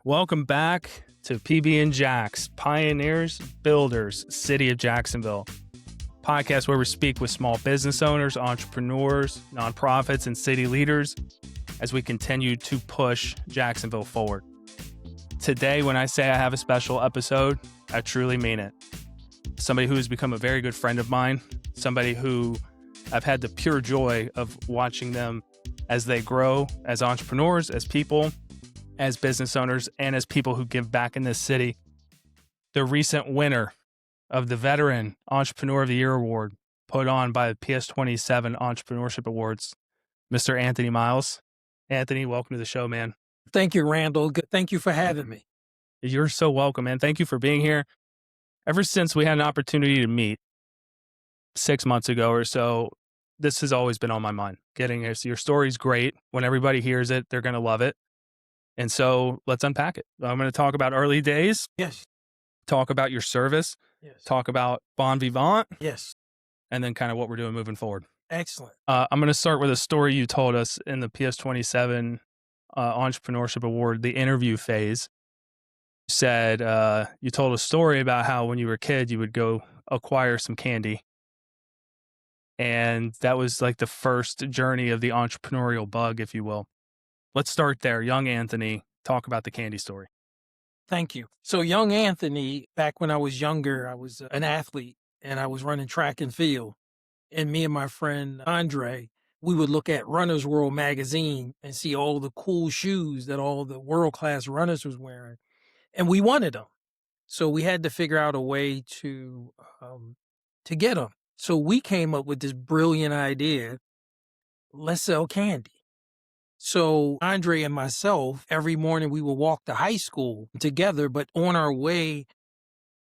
Welcome back to PB and Jax, Pioneers, Builders, City of Jacksonville. Podcast where we speak with small business owners, entrepreneurs, nonprofits, and city leaders as we continue to push Jacksonville forward. Today, when I say I have a special episode, I truly mean it. Somebody who has become a very good friend of mine, somebody who I've had the pure joy of watching them as they grow as entrepreneurs, as people, as business owners, and as people who give back in this city. The recent winner of the Veteran Entrepreneur of the Year Award put on by the PS27 Entrepreneurship Awards, Mr. Anthony Miles. Anthony, welcome to the show, man. Thank you, Randall. Thank you for having me. You're so welcome, man. Thank you for being here. Ever since we had an opportunity to meet 6 months ago or so, this has always been on my mind. Getting here. So your story's great. When everybody hears it, they're going to love it. And so let's unpack it. I'm going to talk about early days. Yes. Talk about your service. Yes. Talk about Vivant. Yes. And then kind of what we're doing moving forward. Excellent. I'm going to start with a story you told us in the PS27 Entrepreneurship Award, the interview phase. You said you told a story about how when you were a kid, you would go acquire some candy. And that was like the first journey of the entrepreneurial bug, if you will. Let's start there. Young Anthony, talk about the candy story. Thank you. So young Anthony, back when I was younger, I was an athlete and I was running track and field. And me and my friend Andre, we would look at Runner's World magazine and see all the cool shoes that all the world-class runners was wearing. And we wanted them. So we had to figure out a way to get them. So we came up with this brilliant idea. Let's sell candy. So Andre and myself, every morning we would walk to high school together, but on our way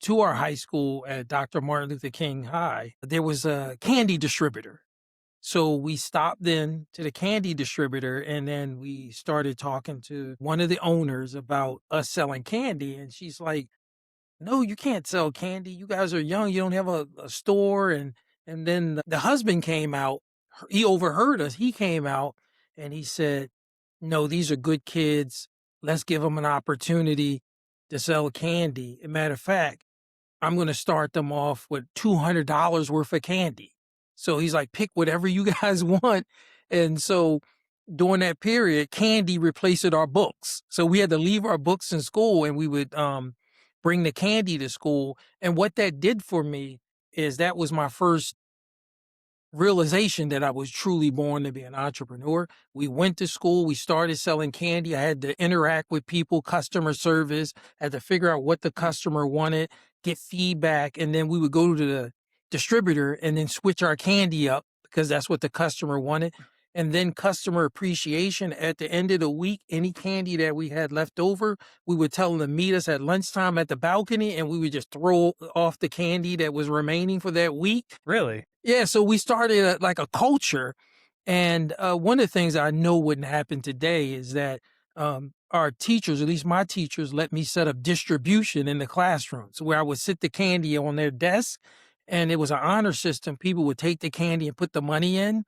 to our high school at Dr. Martin Luther King High, there was a candy distributor. So we stopped in to the candy distributor and then we started talking to one of the owners about us selling candy. And she's like, no, you can't sell candy. You guys are young. You don't have a store. And then the husband came out. He overheard us. He came out. And he said, no, these are good kids. Let's give them an opportunity to sell candy. As a matter of fact, I'm going to start them off with $200 worth of candy. So he's like, pick whatever you guys want. And so during that period, candy replaced our books. So we had to leave our books in school and we would bring the candy to school. And what that did for me is that was my first realization that I was truly born to be an entrepreneur. We went to school. We started selling candy. I had to interact with people, customer service, had to figure out what the customer wanted, get feedback. And then we would go to the distributor and then switch our candy up because that's what the customer wanted. And then customer appreciation at the end of the week, any candy that we had left over, we would tell them to meet us at lunchtime at the balcony and we would just throw off the candy that was remaining for that week. Really? Yeah. So we started like a culture. And one of the things I know wouldn't happen today is that our teachers, at least my teachers, let me set up distribution in the classrooms where I would sit the candy on their desk and it was an honor system. People would take the candy and put the money in.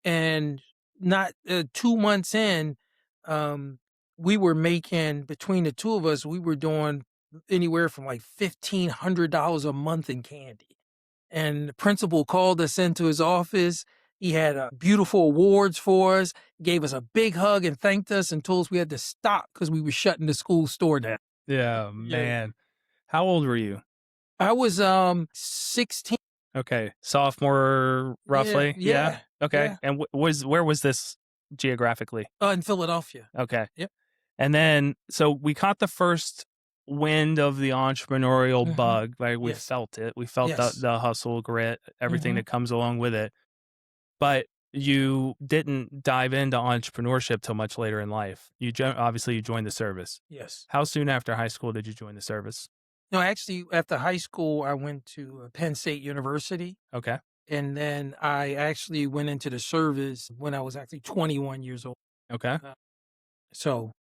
And not 2 months in, we were making, between the two of us, we were doing anywhere from like $1,500 a month in candy. And the principal called us into his office. He had beautiful awards for us, gave us a big hug and thanked us and told us we had to stop because we were shutting the school store down. Yeah, man. How old were you? I was 16. Okay. Sophomore, roughly? Yeah. Okay. Yeah. And where was this geographically? In Philadelphia. Okay. Yep. And then, so we caught the first wind of the entrepreneurial bug, right? We felt it. We felt the hustle, grit, everything that comes along with it. But you didn't dive into entrepreneurship till much later in life. Obviously you joined the service. Yes. How soon after high school did you join the service? No, actually, after high school, I went to Penn State University. Okay. And then I actually went into the service when I was actually 21 years old. Okay.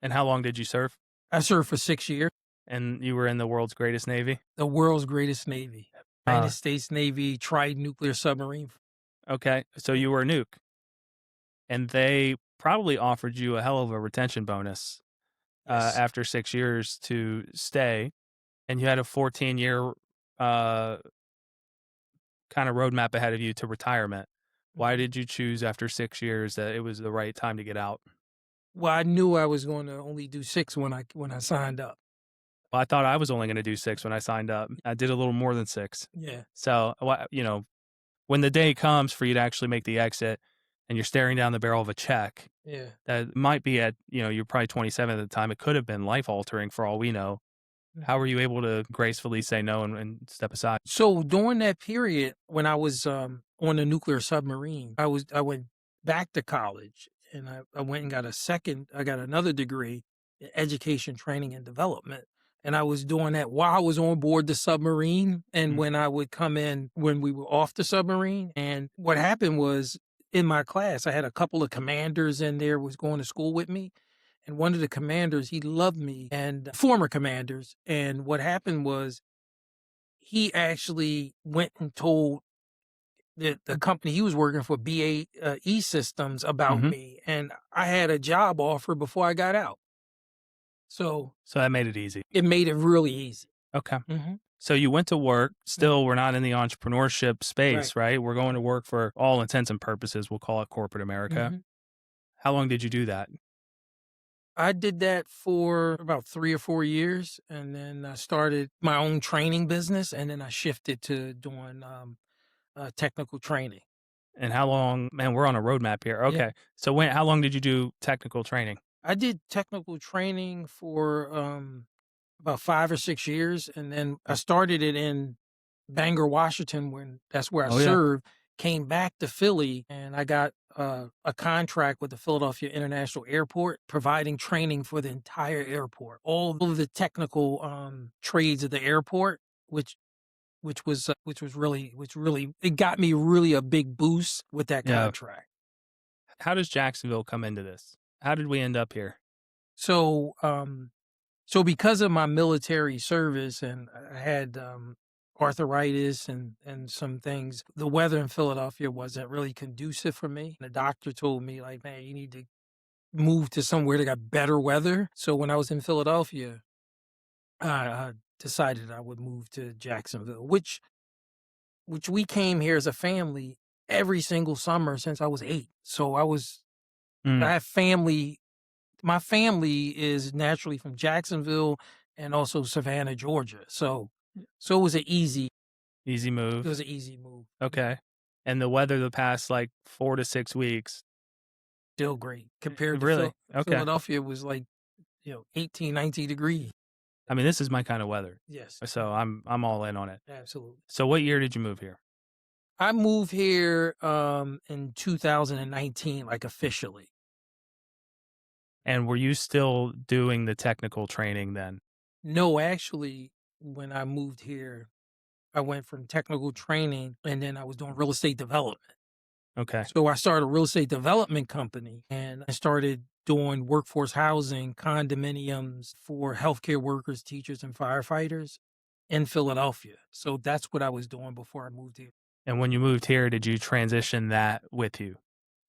And how long did you serve? I served for 6 years. And you were in the world's greatest Navy? The world's greatest Navy. United States Navy tri-nuclear submarine. Okay. So you were a nuke. And they probably offered you a hell of a retention bonus Yes. after 6 years to stay, and you had a 14-year uh, kind of roadmap ahead of you to retirement. Why Mhm. did you choose after 6 years that it was the right time to get out? Well, I knew I was going to only do 6 when I signed up. Well, I thought I was only going to do 6 when I signed up. I did a little more than 6. Yeah. So, when the day comes for you to actually make the exit and you're staring down the barrel of a check Yeah. that might be you're probably 27 at the time. It could have been life altering for all we know. How were Mhm. you able to gracefully say no and step aside? So during that period when I was on the nuclear submarine, I went back to college and I went and I got another degree in education, training, and development. And I was doing that while I was on board the submarine and Mhm. when I would come in when we were off the submarine. And what happened was in my class, I had a couple of commanders in there was going to school with me. And one of the commanders, he loved me and former commanders. And what happened was he actually went and told the company he was working for, BAE Systems, about Mhm. me, and I had a job offer before I got out. So So that made it easy. it made it really easy. Okay. Mhm, So you went to work. mhm, Still, we're not in the entrepreneurship right. space, right? We're going to work for all intents and purposes. We'll call it corporate America. Mhm. How long did you do that? I did that for about 3 or 4 years, and then I started my own training business, and then I shifted to doing, technical training. And how long, man, we're on a roadmap here. Yeah. Okay. So how long did you do technical training? I did technical training for, about 5 or 6 years, and then I started it in Bangor, Washington, when that's where I Oh, yeah. served, came back to Philly, and I got, a contract with the Philadelphia International Airport, providing training for the entire airport, all of the technical, trades of the airport, which really it got me really a big boost with that Yeah. contract. How does Jacksonville come into this? How did we end up here? So, so because of my military service and I had arthritis and some things, the weather in Philadelphia wasn't really conducive for me. The doctor told me like, man, you need to move to somewhere that got better weather. So when I was in Philadelphia, I decided I would move to Jacksonville, which we came here as a family every single summer since I was 8. So Mm, I have family. My family is naturally from Jacksonville and also Savannah, Georgia. So easy it was move. an easy move. Yeah, Okay. And the weather the past like 4 to 6 weeks, still great compared to really? Okay. Philadelphia was like, 18, 19 degrees. I mean, this is my kind of weather. Yes. So I'm all in on it. Absolutely. So what year did you move here? I moved here in 2019, like officially. And were you still doing the technical training then? No, actually, when I moved here, I went from technical training and then I was doing real estate development. Okay. So I started a real estate development company and I started doing workforce housing, condominiums for healthcare workers, teachers, and firefighters in Philadelphia. So that's what I was doing before I moved here. And when you moved here, did you transition that with you?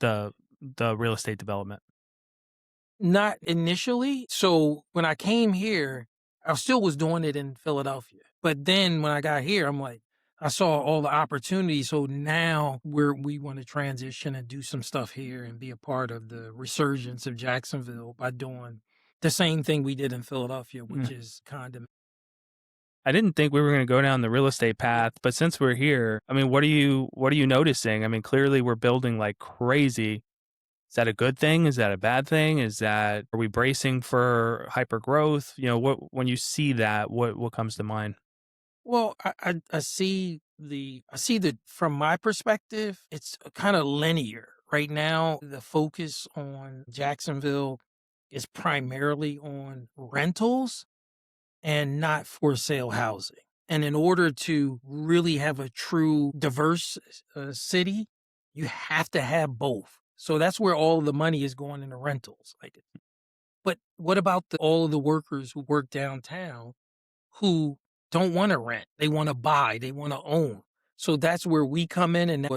The the real estate development? Not initially. So when I came here, I still was doing it in Philadelphia. But then when I got here, I'm like, I saw all the opportunities. So now we want to transition and do some stuff here and be a part of the resurgence of Jacksonville by doing the same thing we did in Philadelphia, which Mm. is condom. I didn't think we were going to go down the real estate Yeah. path, but since we're here, I mean, what are you noticing? I mean, clearly we're building like crazy. Is that a good thing? Is that a bad thing? Are we bracing for hyper growth? What when you see that, what comes to mind? Well, I see the from my perspective, it's kind of linear. Right now, the focus on Jacksonville is primarily on rentals and not for sale housing. And in order to really have a true diverse city, you have to have both. So that's where all of the money is going into rentals. But what about all of the workers who work downtown who don't want to rent? They want to buy, they want to own. So that's where we come in, and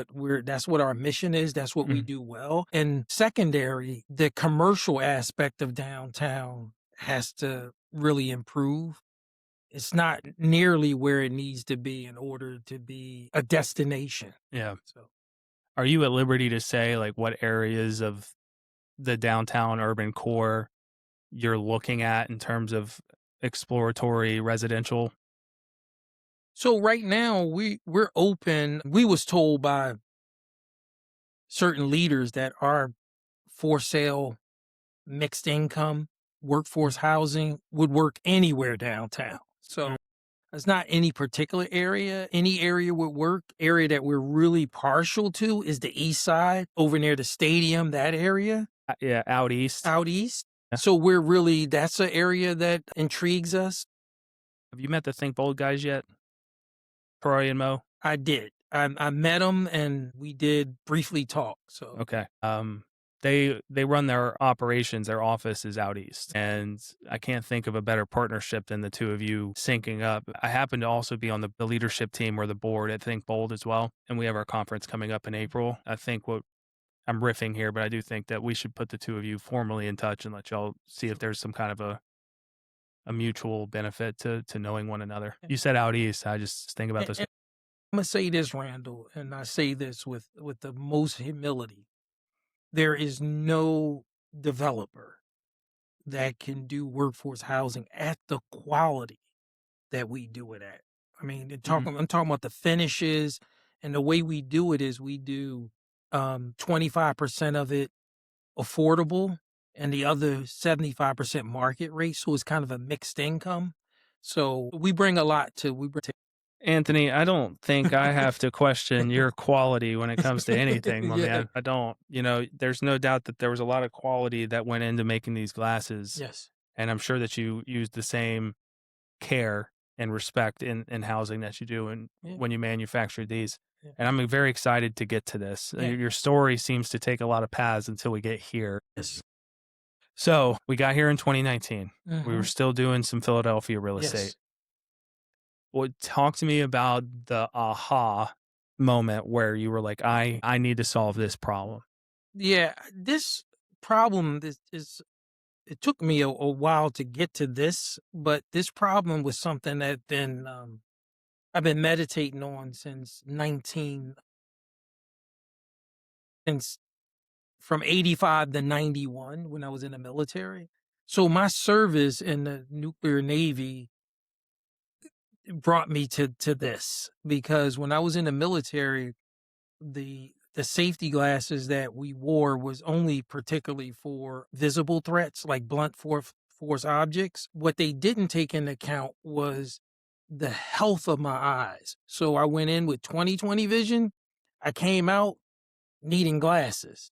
that's what our mission is. That's what we Mm. do well. And secondary, the commercial aspect of downtown has to really improve. It's not nearly where it needs to be in order to be a destination. Yeah. So, Are you at liberty to say like what areas of the downtown urban core you're looking at in terms of exploratory residential? so right now we're open. We was told by certain leaders that our for sale mixed income workforce housing would work anywhere downtown. So it's not any particular area. Any area would work. Area that we're really partial to is the east side, over near the stadium, that area Yeah, out east. out east. Yeah. So that's an area that intrigues us. Have you met the Think Bold guys yet? Troy and Mo? I did. I met them and we did briefly talk. So Okay. They run their operations, their office is out east. And I can't think of a better partnership than the two of you syncing up. I happen to also be on the leadership team or the board at Think Bold as well. And we have our conference coming up in April. I think what I'm riffing here, but I do think that we should put the two of you formally in touch and let y'all see if there's some kind of a mutual benefit to knowing one another. You said out east. I just think about and, this. and I'm gonna say this, Randall, and I say this with the most humility. There is no developer that can do workforce housing at the quality that we do it at. I mean, I'm talking about the finishes, and the way we do it is we do 25% of it affordable and the other 75% market rate. So it's kind of a mixed income. So we bring a lot to we bring to Anthony, I don't think I have to question your quality when it comes to anything, my yeah. man. I don't. There's no doubt that there was a lot of quality that went into making these glasses. Yes. And I'm sure that you use the same care and respect in housing that you do Yeah. when you manufacture these. Yeah. And I'm very excited to get to this. Yeah. Your story seems to take a lot of paths until we get here. Yes. So we got here in 2019. We were Mhm. still doing some Philadelphia real Yes. estate. Well, talk to me about the aha moment where you were like, I need to solve this problem. Yeah. This problem is it took me a while to get to this, but this problem was something that been I've been meditating on since from 85 to 91 when I was in the military. So my service in the nuclear navy brought me to this because when I was in the military, the safety glasses that we wore was only particularly for visible threats like blunt force objects. What they didn't take into account was the health of my eyes. So I went in with 20/20 vision. I came out needing glasses.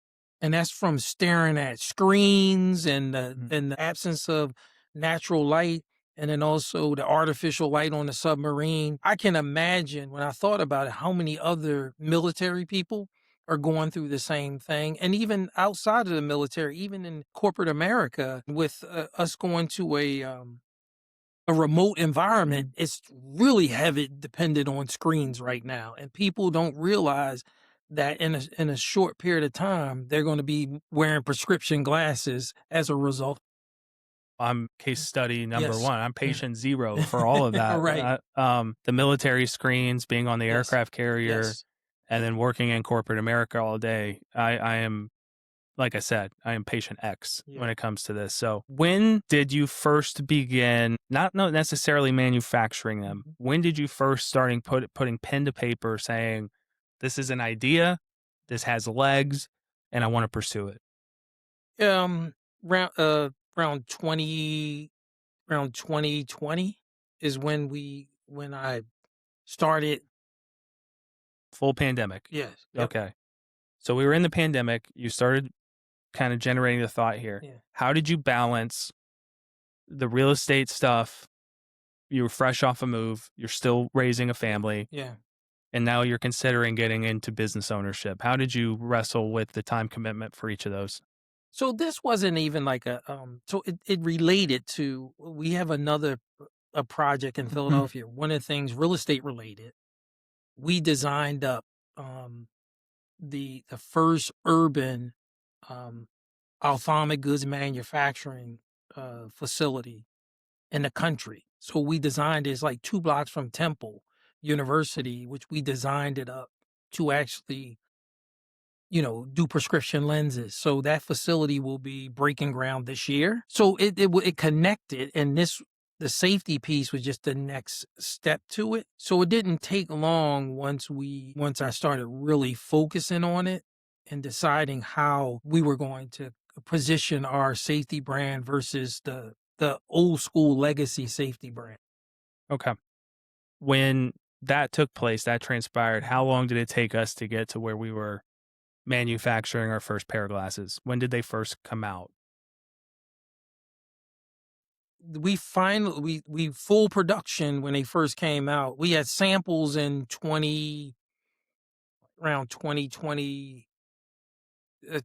And that's from staring at screens and the absence of natural light and then also the artificial light on the submarine. I can imagine when I thought about it how many other military people are going through the same thing. And even outside of the military, even in corporate America, with us going to a remote environment, it's really heavy dependent on screens right now. And people don't realize that in a short period of time, they're going to be wearing prescription glasses as a result. I'm case study number Yes. one. I'm patient zero for all of that. Right. The military screens, being on the Yes. aircraft carrier, Yes. and then working in corporate America all day. I am, like I said, I am patient X Yeah. when it comes to this. So when did you first begin, not necessarily manufacturing them, Mhm. when did you first starting putting pen to paper saying, this is an idea, this has legs, and I want to pursue it? Um, round around 2020 is when I started. Full pandemic. Yes. Yep. Okay. So we were in the pandemic. You started kind of generating the thought here. Yeah. How did you balance the real estate stuff? You were fresh off a move. You're still raising a family. Yeah. And now you're considering getting into business ownership. How did you wrestle with the time commitment for each of those? So this wasn't even like so it related to we have a project in Philadelphia. One of the things real estate related, we designed up the first urban um ophthalmic goods manufacturing facility in the country. So we designed it. It's like 2 blocks from Temple University, which we designed it up to actually, do prescription lenses. So that facility will be breaking ground this year. So it connected, and the safety piece was just the next step to it. So it didn't take long once I started really focusing on it and deciding how we were going to position our safety brand versus the old school legacy safety brand. Okay. When that took place, that transpired, how long did it take us to get to where we were manufacturing our first pair of glasses? When did they first come out? We finally we full production when they first came out. We had samples in around 2020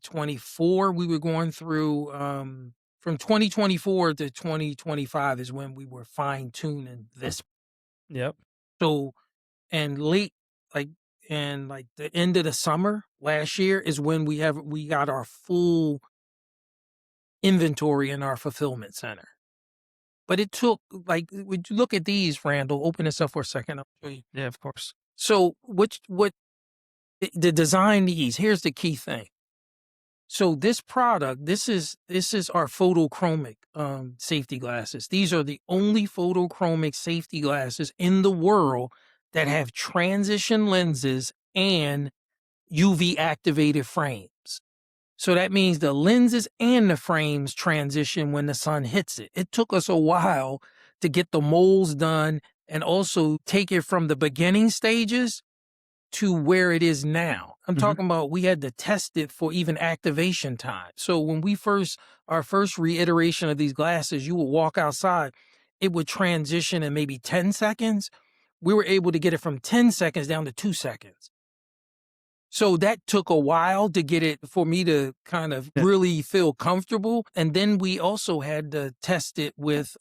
24. We were going through from 2024 to 2025 is when we were fine tuning this. Yep. So and late like and like the end of the summer last year is when we got our full inventory in our fulfillment center. But it took, like, would you look at these, Randall? Open this up for a second. I'll show you. Yeah, of course. So, the design needs? Here's the key thing. So, this product, this is our photochromic safety glasses. These are the only photochromic safety glasses in the world that have transition lenses and UV activated frames. So that means the lenses and the frames transition when the sun hits it. It took us a while to get the molds done and also take it from the beginning stages to where it is now. I'm talking about we had to test it for even activation time. So when our first reiteration of these glasses, you would walk outside, it would transition in maybe 10 seconds. We were able to get it from 10 seconds down to 2 seconds. So that took a while to get it for me to kind of really feel comfortable. And then we also had to test it with,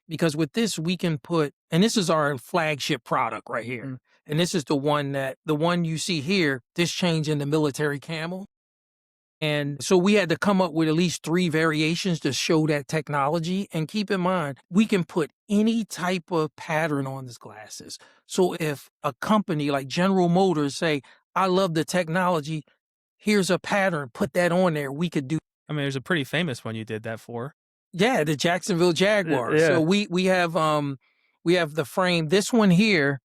because with this we can put, and this is our flagship product right here. And this is the one you see here, this change in the military camel. And so we had to come up with at least 3 variations to show that technology. And keep in mind, we can put any type of pattern on these glasses. So if a company like General Motors say, I love the technology, here's a pattern, put that on there, we could do. I mean, there's a pretty famous one you did that for. Yeah, the Jacksonville Jaguar. Yeah. So we have the frame, this one here.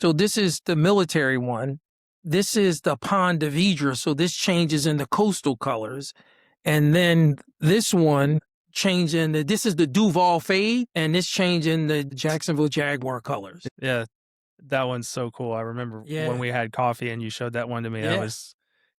So this is the military one. This is the Pond de Vidre. So this changes in the coastal colors. And then this one this is the Duval Fade, and this change in the Jacksonville Jaguar colors. Yeah. That one's so cool. I remember when we had coffee and you showed that one to me. Yeah.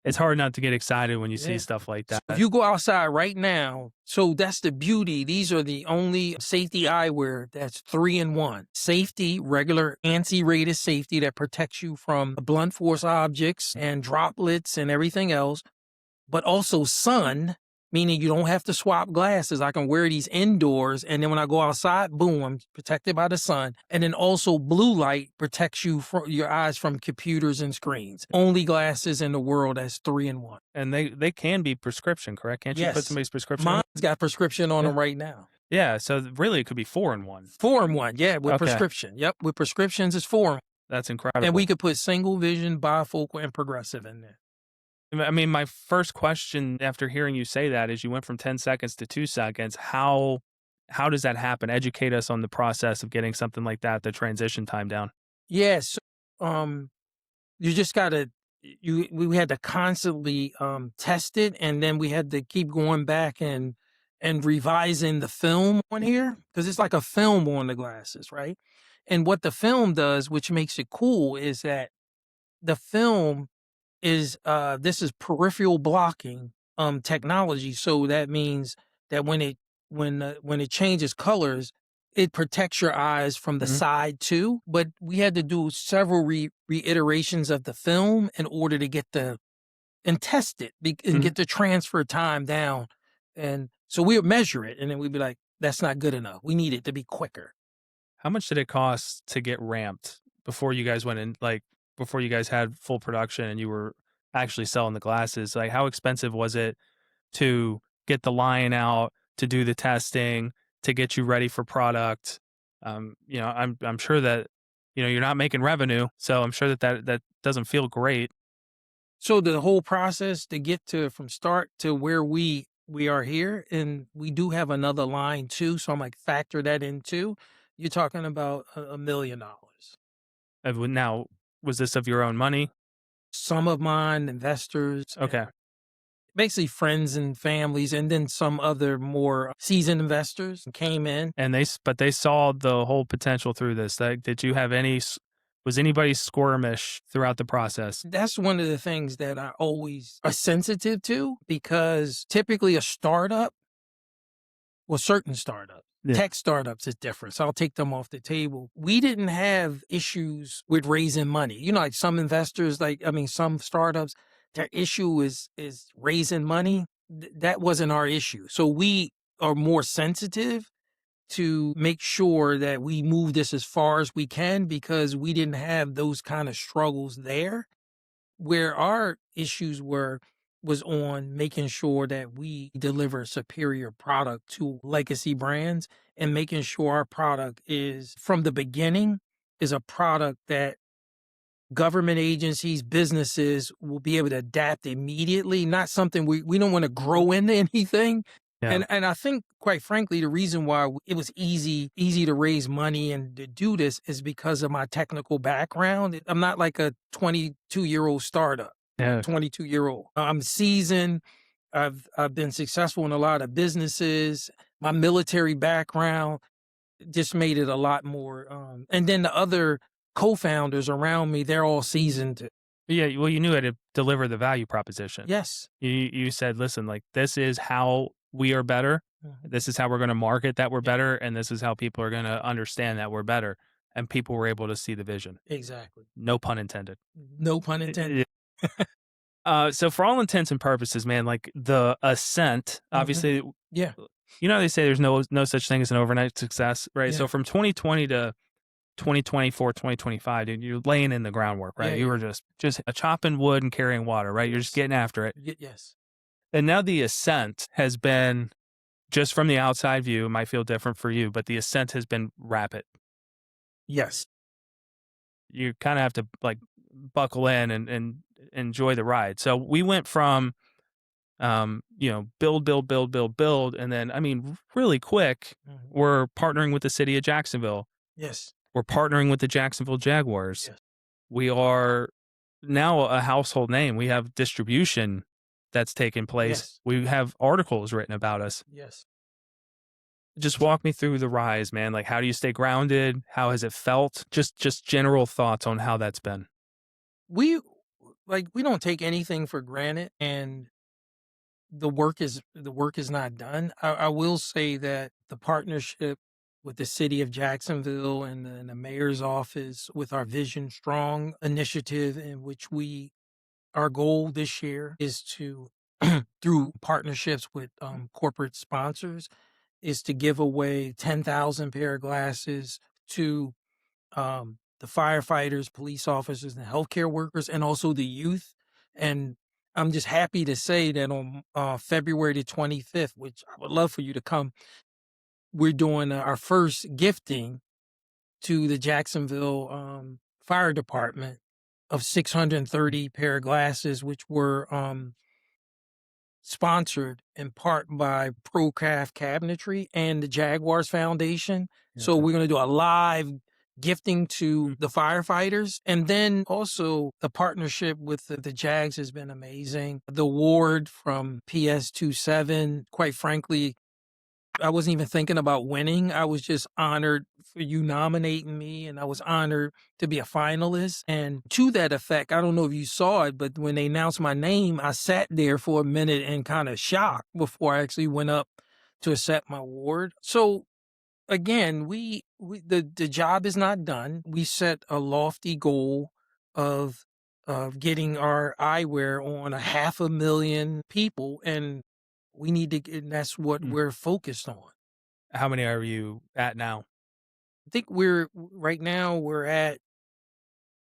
It's hard not to get excited when you see stuff like that. So if you go outside right now, so that's the beauty. These are the only safety eyewear that's 3-in-1. Safety, regular anti-rated safety that protects you from blunt force objects and droplets and everything else, but also sun, meaning you don't have to swap glasses. I can wear these indoors, and then when I go outside, boom, I'm protected by the sun. And then also blue light protects you from your eyes from computers and screens. Only glasses in the world that's 3-in-1. And they can be prescription, correct? Can't you put somebody's prescription on? Mine's got prescription on them right now. Yeah, so really it could be 4-in-1. 4-in-1, yeah, with prescription. Yep, with prescriptions it's 4-in-1. That's incredible. And we could put single vision, bifocal, and progressive in there. I mean, my first question after hearing you say that is you went from 10 seconds to 2 seconds. How does that happen? Educate us on the process of getting something like that, the transition time down. Yes. You just we had to constantly test it, and then we had to keep going back and revising the film on here, because it's like a film on the glasses, right? And what the film does, which makes it cool, is that the film is this is peripheral blocking technology. So that means that when it changes colors, it protects your eyes from the side too. But we had to do several reiterations of the film in order to get and test it and get the transfer time down. And so we would measure it, and then we'd be like, that's not good enough. We need it to be quicker. How much did it cost to get ramped before you guys went in, like before you guys had full production and you were actually selling the glasses? Like, how expensive was it to get the line out, to do the testing, to get you ready for product. I'm sure that, you're not making revenue. So I'm sure that doesn't feel great. So the whole process to get to from start to where we are here, and we do have another line too. So I'm like factor that in too. You're talking about $1 million. Now, was this of your own money? Some of mine, investors, Okay. and basically friends and families, and then some other more seasoned investors came in. And but they saw the whole potential through this. Like, did you have was anybody squirmish throughout the process? That's one of the things that I always are sensitive to, because typically a startup, well, certain startups, Yeah. tech startups is different. So I'll take them off the table. We didn't have issues with raising money. Like some investors, some startups, their issue is raising money. That wasn't our issue. So we are more sensitive to make sure that we move this as far as we can, because we didn't have those kind of struggles there. Where our issues was on making sure that we deliver superior product to legacy brands, and making sure our product is from the beginning is a product that government agencies, businesses will be able to adapt immediately, not something we don't want to grow into anything. Yeah. And I think, quite frankly, the reason why it was easy to raise money and to do this is because of my technical background. I'm not like a 22-year-old startup, Yeah. 22-year-old. I'm seasoned. I've been successful in a lot of businesses. My military background just made it a lot more. And then the other co-founders around me, they're all seasoned. Yeah. Well, you knew how to deliver the value proposition. Yes. You said, listen, like, this is how we are better. Mhm. This is how we're going to market that we're Yeah. better. And this is how people are going to understand that we're better. And people were able to see the vision. Exactly. No pun intended. No pun intended. So for all intents and purposes, man, like the ascent, obviously, Yeah. they say there's no such thing as an overnight success, right? Yeah. So from 2020 to 2024, 2025, dude, you're laying in the groundwork, right? Yeah, You were just chopping wood and carrying water, right? You're just getting after it. Yes. And now the ascent has been, just from the outside view, it might feel different for you, but the ascent has been rapid. Yes. You kind of have to like buckle in and enjoy the ride. So we went from, build, and then, I mean, really quick, we're partnering with the city of Jacksonville. Yes. We're partnering with the Jacksonville Jaguars. Yes. We are now a household name. We have distribution that's taken place. Yes. We have articles written about us. Yes. Just walk me through the rise, man. Like, how do you stay grounded? How has it felt? Just general thoughts on how that's been. We don't take anything for granted, and the work is not done. I will say that the partnership with the city of Jacksonville and the mayor's office, with our Vision Strong initiative, in which our goal this year is to, through partnerships with corporate sponsors, is to give away 10,000 pair of glasses to the firefighters, police officers, and healthcare workers, and also the youth. And I'm just happy to say that on February the 25th, which I would love for you to come, we're doing our first gifting to the Jacksonville Fire Department of 630 pair of glasses, which were sponsored in part by ProCraft Cabinetry and the Jaguars Foundation. So we're going to do a live gifting to the firefighters. And then also the partnership with the Jags has been amazing. The award from PS27, quite frankly, I wasn't even thinking about winning. I was just honored for you nominating me, and I was honored to be a finalist. And to that effect, I don't know if you saw it, but when they announced my name, I sat there for a minute in kind of shock before I actually went up to accept my award. So again, the job is not done. We set a lofty goal of getting our eyewear on 500,000 people, and we need to get, and that's what we're focused on. How many are you at now? I think right now we're at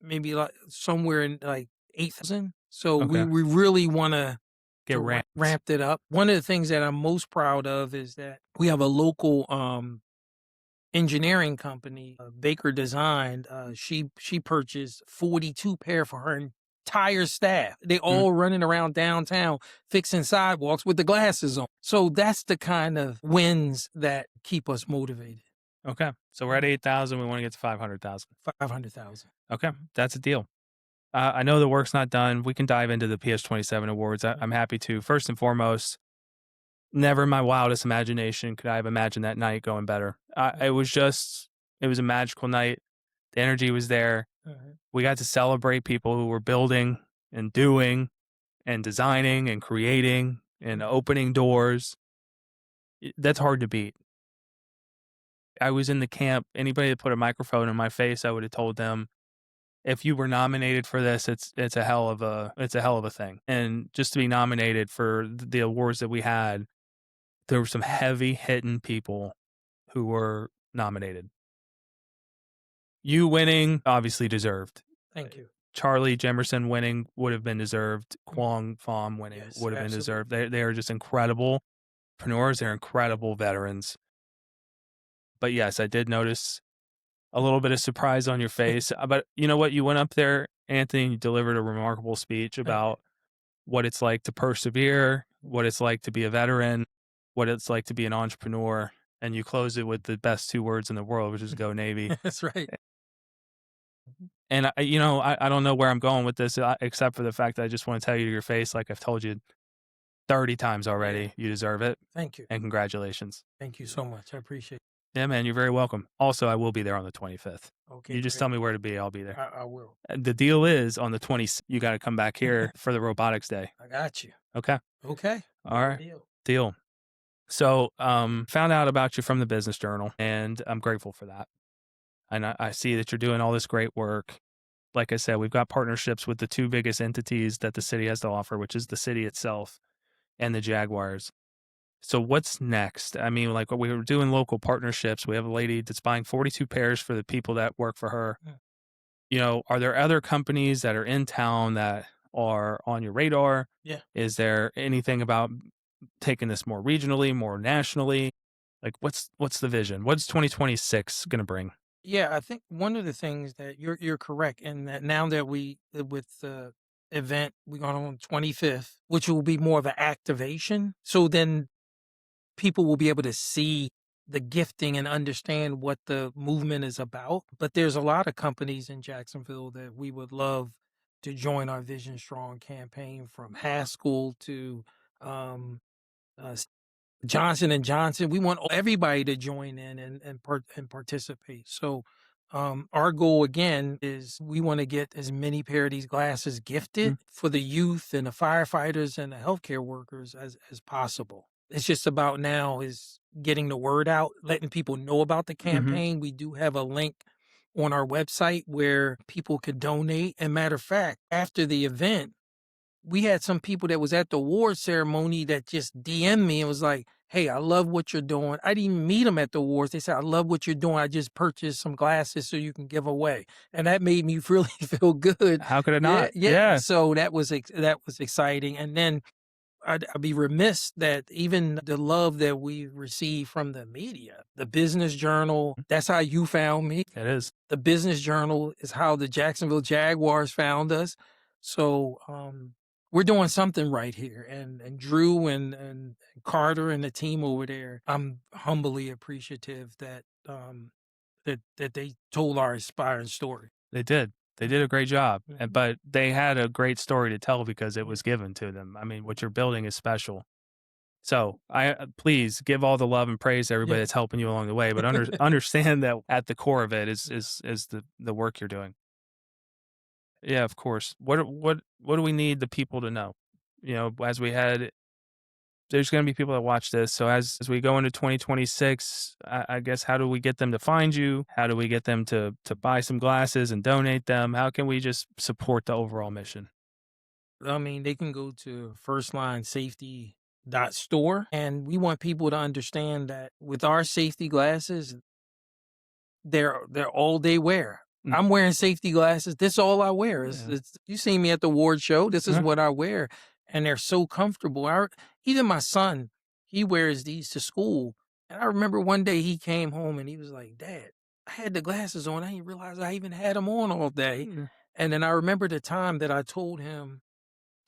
maybe like somewhere in like 8,000. So Okay. we really want to get ramped. ramped it up. One of the things that I'm most proud of is that we have a local engineering company, Baker Designed. She purchased 42 pair for her entire staff. They all running around downtown fixing sidewalks with the glasses on. So that's the kind of wins that keep us motivated. Okay. So we're at 8,000. We want to get to 500,000. 500,000. Okay. That's a deal. I know the work's not done. We can dive into the PS27 awards. I'm happy to. First and foremost, never in my wildest imagination could I have imagined that night going better. It was a magical night. The energy was there. We got to celebrate people who were building and doing and designing and creating and opening doors. That's hard to beat. I was in the camp. Anybody that put a microphone in my face, I would have told them, if you were nominated for this, it's a hell of a thing. And just to be nominated for the awards that we had, there were some heavy hitting people who were nominated. You winning, obviously deserved. Thank you. Charlie Jemerson winning would have been deserved. Kwong Pham winning would have been deserved. They are just incredible entrepreneurs. They're incredible veterans. But yes, I did notice a little bit of surprise on your face. But you know what? You went up there, Anthony, and you delivered a remarkable speech about what it's like to persevere, what it's like to be a veteran, what it's like to be an entrepreneur. And you closed it with the best two words in the world, which is go Navy. That's right. And, I don't know where I'm going with this, except for the fact that I just want to tell you to your face, like I've told you 30 times already, you deserve it. Thank you. And congratulations. Thank you so much. I appreciate it. Yeah, man, you're very welcome. Also, I will be there on the 25th. Okay. You just tell me where to be. I'll be there. I will. The deal is on the 20th, you got to come back here for the robotics day. I got you. Okay. Okay. All right. Deal. So, found out about you from the Business Journal, and I'm grateful for that. And I see that you're doing all this great work. Like I said, we've got partnerships with the two biggest entities that the city has to offer, which is the city itself and the Jaguars. So what's next? I mean, like we were doing local partnerships. We have a lady that's buying 42 pairs for the people that work for her. Are there other companies that are in town that are on your radar? Yeah. Is there anything about taking this more regionally, more nationally? Like what's the vision? What's 2026 going to bring? Yeah, I think one of the things that you're correct in that now that we with the event we're going on 25th, which will be more of an activation. So then people will be able to see the gifting and understand what the movement is about. But there's a lot of companies in Jacksonville that we would love to join our Vision Strong campaign, from Haskell to Johnson and Johnson. We want everybody to join in and participate. So our goal again is we want to get as many pair of these glasses gifted for the youth and the firefighters and the healthcare workers as possible. It's just about now is getting the word out, letting people know about the campaign. We do have a link on our website where people could donate. And matter of fact, after the event, we had some people that was at the award ceremony that just DM'd me and was like, hey, I love what you're doing. I didn't even meet them at the awards. They said, I love what you're doing. I just purchased some glasses so you can give away. And that made me really feel good. How could it not? Yeah. So that was exciting. And then I'd be remiss that even the love that we receive from the media, the Business Journal, that's how you found me. It is. The Business Journal is how the Jacksonville Jaguars found us. So we're doing something right here. And Drew and Carter and the team over there, I'm humbly appreciative that that they told our inspiring story. They did. They did a great job, but they had a great story to tell because it was given to them. I mean, what you're building is special. So please give all the love and praise to everybody that's helping you along the way, but understand that at the core of it is the work you're doing. Yeah, of course. What do we need the people to know? As we head, there's going to be people that watch this. So as we go into 2026, I guess, how do we get them to find you? How do we get them to buy some glasses and donate them? How can we just support the overall mission? I mean, they can go to firstlinesafety.store, and we want people to understand that with our safety glasses, they're all day wear. I'm wearing safety glasses. This is all I wear. You see me at the award show. This is what I wear. and they're so comfortable. Even my son, he wears these to school. And I remember one day he came home and he was like, "Dad, I had the glasses on. I didn't realize I even had them on all day." Mm. And then I remember the time that I told him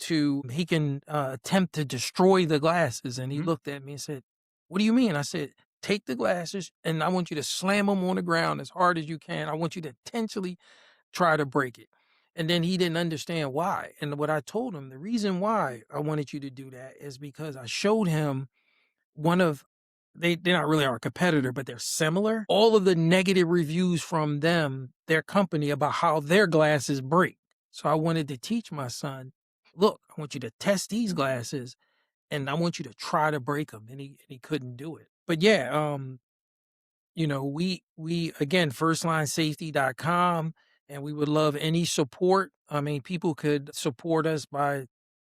he can attempt to destroy the glasses. And he Mhm. looked at me and said, "What do you mean?" I said, "Take the glasses and I want you to slam them on the ground as hard as you can. I want you to intentionally try to break it." And then he didn't understand why. And what I told him, the reason why I wanted you to do that is because I showed him one of they're not really our competitor, but they're similar. All of the negative reviews from them, their company, about how their glasses break. So I wanted to teach my son, look, I want you to test these glasses and I want you to try to break them. And he couldn't do it. But yeah, we again, firstlinesafety.com, and we would love any support. I mean, people could support us by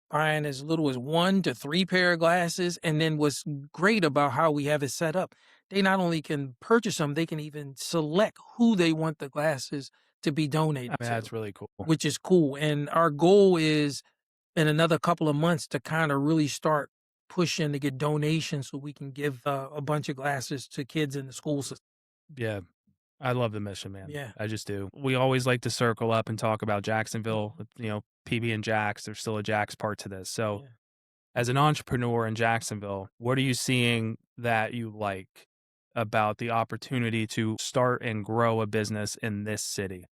buying as little as 1 to 3 pair of glasses. And then what's great about how we have it set up, they not only can purchase them, they can even select who they want the glasses to be I donated mean, to, that's really cool. which is cool. And our goal is in another couple of months to kind of really start pushing to get donations so we can give a bunch of glasses to kids in the school system. Yeah. I love the mission, man. Yeah. I just do. We always like to circle up and talk about Jacksonville, PB and Jax. There's still a Jax part to this. So, Yeah. as an entrepreneur in Jacksonville, what are you seeing that you like about the opportunity to start and grow a business in this city?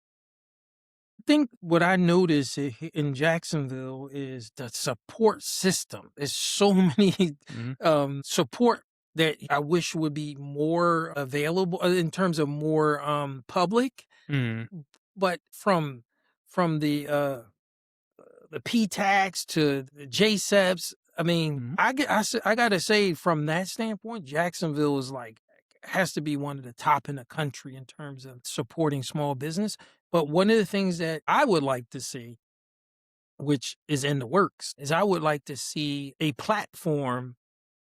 I think what I notice in Jacksonville is the support system. There's so many Mhm. support that I wish would be more available in terms of more public. Mhm. But from the P tax to the JSEPs, I mean, Mhm. I gotta say from that standpoint, Jacksonville is like has to be one of the top in the country in terms of supporting small business. But one of the things that I would like to see, which is in the works, is I would like to see a platform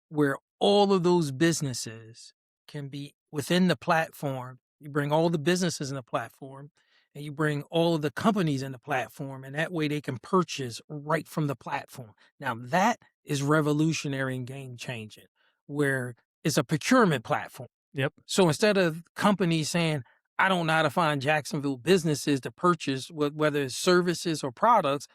where all of those businesses can be within the platform. You bring all the businesses in the platform and you bring all of the companies in the platform, and that way they can purchase right from the platform. Now, that is revolutionary and game changing, where it's a procurement platform. Yep. So instead of companies saying, I don't know how to find Jacksonville businesses to purchase, whether it's services or products,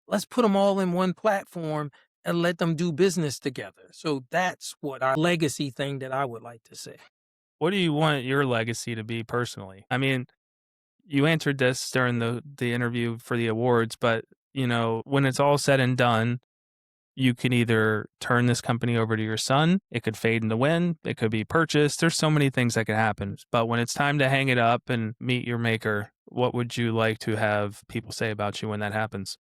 let's put them all in one platform and let them do business together. So that's what our legacy thing that I would like to see. What do you want your legacy to be personally? I mean, you answered this during the interview for the awards, but when it's all said and done, you can either turn this company over to your son, it could fade in the wind, it could be purchased. There's so many things that could happen. But when it's time to hang it up and meet your maker, what would you like to have people say about you when that happens?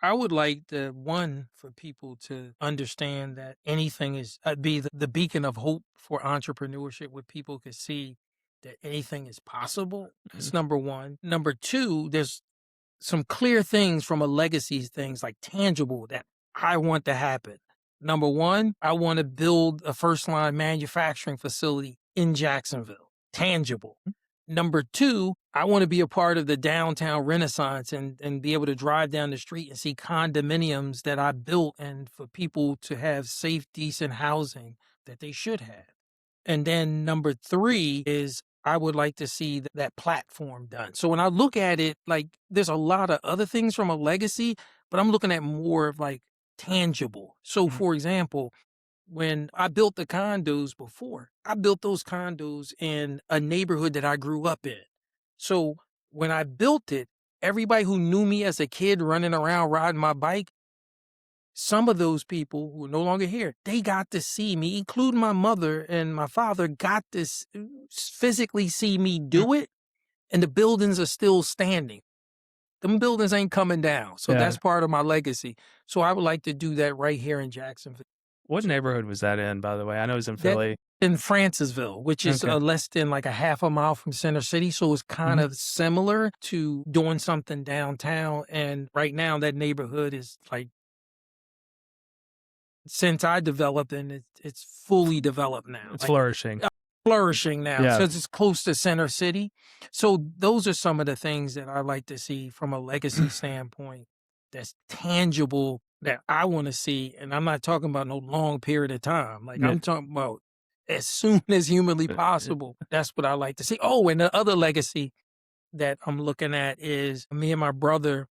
I would like for people to understand that anything is be the beacon of hope for entrepreneurship, where people could see that anything is possible. Mhm. That's number one. Number two, there's some clear things from a legacy, things like tangible, that I want to happen. Number one, I want to build a first line manufacturing facility in Jacksonville, tangible. Number two, I want to be a part of the downtown renaissance and be able to drive down the street and see condominiums that I built, and for people to have safe, decent housing that they should have. And then number three is I would like to see that platform done. So when I look at it, like there's a lot of other things from a legacy, but I'm looking at more of like tangible. So Mhm. for example, when I built the condos before, I built those condos in a neighborhood that I grew up in. So when I built it, everybody who knew me as a kid running around riding my bike, some of those people who are no longer here, they got to see me, including my mother and my father, got to physically see me Mm. do it, and the buildings are still standing. Them buildings ain't coming down. So Yeah. that's part of my legacy. So I would like to do that right here in Jacksonville. What So neighborhood was that in, by the way? I know it was in that Philly. in Francisville, which is Okay. less than like a half a mile from Center City. So it's kind Mhm. of similar to doing something downtown. And right now, that neighborhood is like, since I developed, and it's fully developed now, It's like flourishing. flourishing now. Yeah. So it's close to Center City. So those are some of the things that I like to see from a legacy standpoint that's tangible that I want to see, and I'm not talking about no long period of time. Like, Yeah. I'm talking about as soon as humanly possible. That's what I like to see. Oh, and the other legacy that I'm looking at is me and my brother,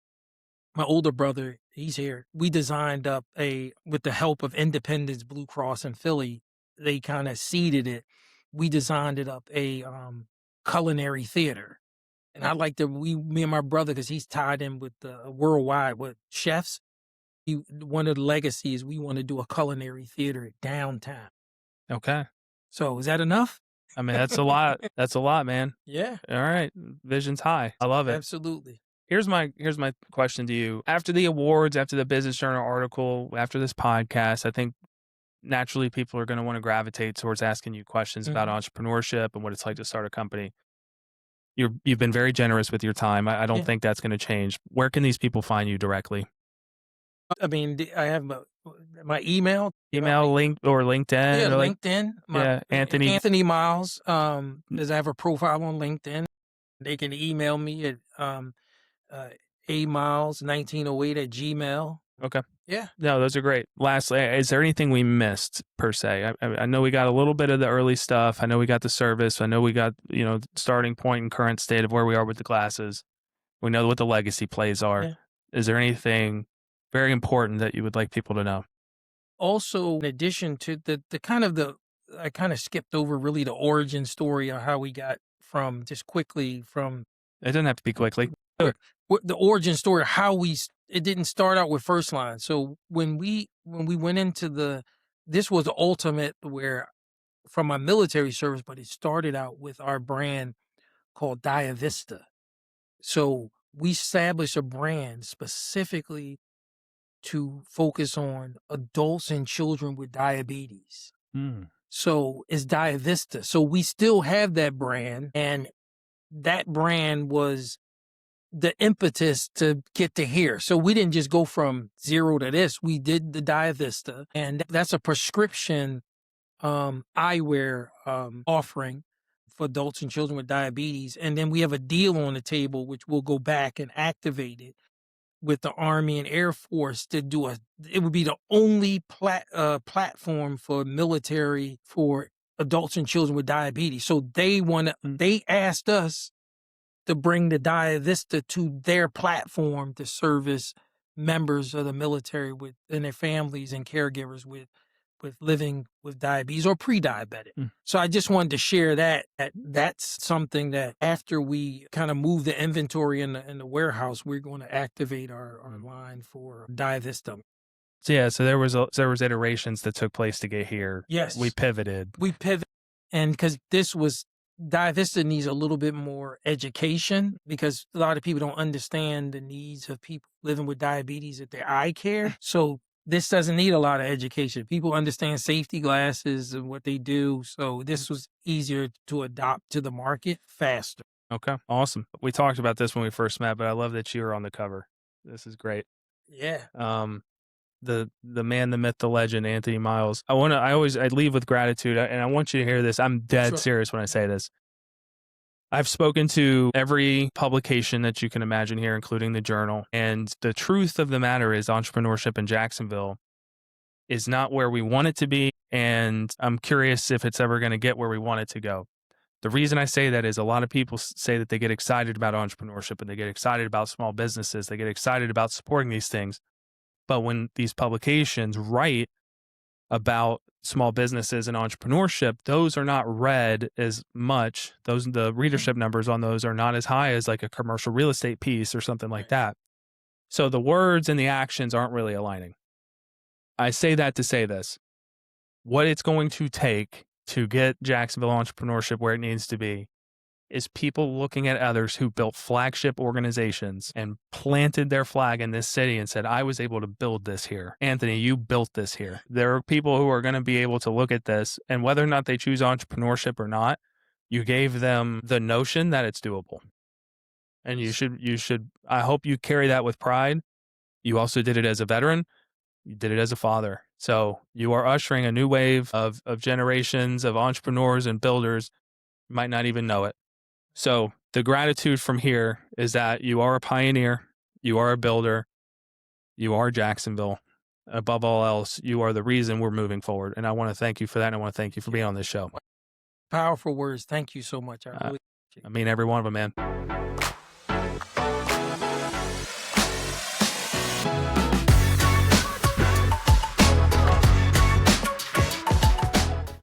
my older brother, he's here. We designed up with the help of Independence Blue Cross in Philly, they kind of seeded it. We designed it up a culinary theater. And I like me and my brother, because he's tied in with the worldwide with chefs. One of the legacies, we want to do a culinary theater downtown. Okay. So is that enough? I mean, that's a lot. That's a lot, man. Yeah, All right. Vision's high. I love it. absolutely. Here's my question to you. After the awards, after the Business Journal article, after this podcast, I think naturally people are going to want to gravitate towards asking you questions about entrepreneurship and what it's like to start a company. You've been very generous with your time. I don't Yeah. think that's going to change. Where can these people find you directly? I mean, I have my email. Email, link, or LinkedIn? Yeah, Or like, LinkedIn. Anthony Miles. Does I have a profile on LinkedIn? They can email me at amiles1908@gmail. Okay. Yeah. No, those are great. Lastly, is there anything we missed per se? I know we got a little bit of the early stuff. I know we got the service. I know we got, starting point and current state of where we are with the glasses. We know what the legacy plays are. Yeah. Is there anything very important that you would like people to know? Also, in addition to I kind of skipped over really the origin story of how we got from It doesn't have to be quickly. the origin story, it didn't start out with First Line. So when we went into this was the ultimate where from my military service, but it started out with our brand called Diavista. So we established a brand specifically to focus on adults and children with diabetes. So it's Diavista. So we still have that brand, and that brand was the impetus to get to here. So we didn't just go from zero to this. We did the Diavista, and that's a prescription eyewear offering for adults and children with diabetes. And then we have a deal on the table, which we'll go back and activate it with the Army and Air Force to do it would be the only platform for military for adults and children with diabetes. So they asked us to bring the Diavista to their platform to service members of the military and their families and caregivers with living with diabetes or pre-diabetic. So I just wanted to share that's something that after we kind of move the inventory in the warehouse, we're going to activate our line for Diavista. So there was iterations that took place to get here. Yes. We pivoted. And because Diavista needs a little bit more education, because a lot of people don't understand the needs of people living with diabetes at their eye care. So this doesn't need a lot of education. People understand safety glasses and what they do. So this was easier to adopt to the market faster. Okay. Awesome. We talked about this when we first met, but I love that you were on the cover. This is great. Yeah. The man, the myth, the legend, Anthony Miles. I leave with gratitude, and I want you to hear this. I'm dead serious when I say this. I've spoken to every publication that you can imagine here, including the Journal. And the truth of the matter is entrepreneurship in Jacksonville is not where we want it to be. And I'm curious if it's ever going to get where we want it to go. The reason I say that is a lot of people say that they get excited about entrepreneurship and they get excited about small businesses. They get excited about supporting these things. But when these publications write about small businesses and entrepreneurship, those are not read as much. The readership numbers on those are not as high as like a commercial real estate piece or something like that. So the words and the actions aren't really aligning. I say that to say this. What it's going to take to get Jacksonville entrepreneurship where it needs to be is people looking at others who built flagship organizations and planted their flag in this city and said, I was able to build this here. Anthony, you built this here. There are people who are going to be able to look at this, and whether or not they choose entrepreneurship or not, you gave them the notion that it's doable. And you should, I hope you carry that with pride. You also did it as a veteran. You did it as a father. So you are ushering a new wave of generations of entrepreneurs and builders. You might not even know it. So the gratitude from here is that you are a pioneer, you are a builder, you are Jacksonville, Above all else, you are the reason we're moving forward. And I want to thank you for that. And I want to thank you for being on this show. Powerful words. Thank you so much. I really appreciate it. I mean, every one of them, man.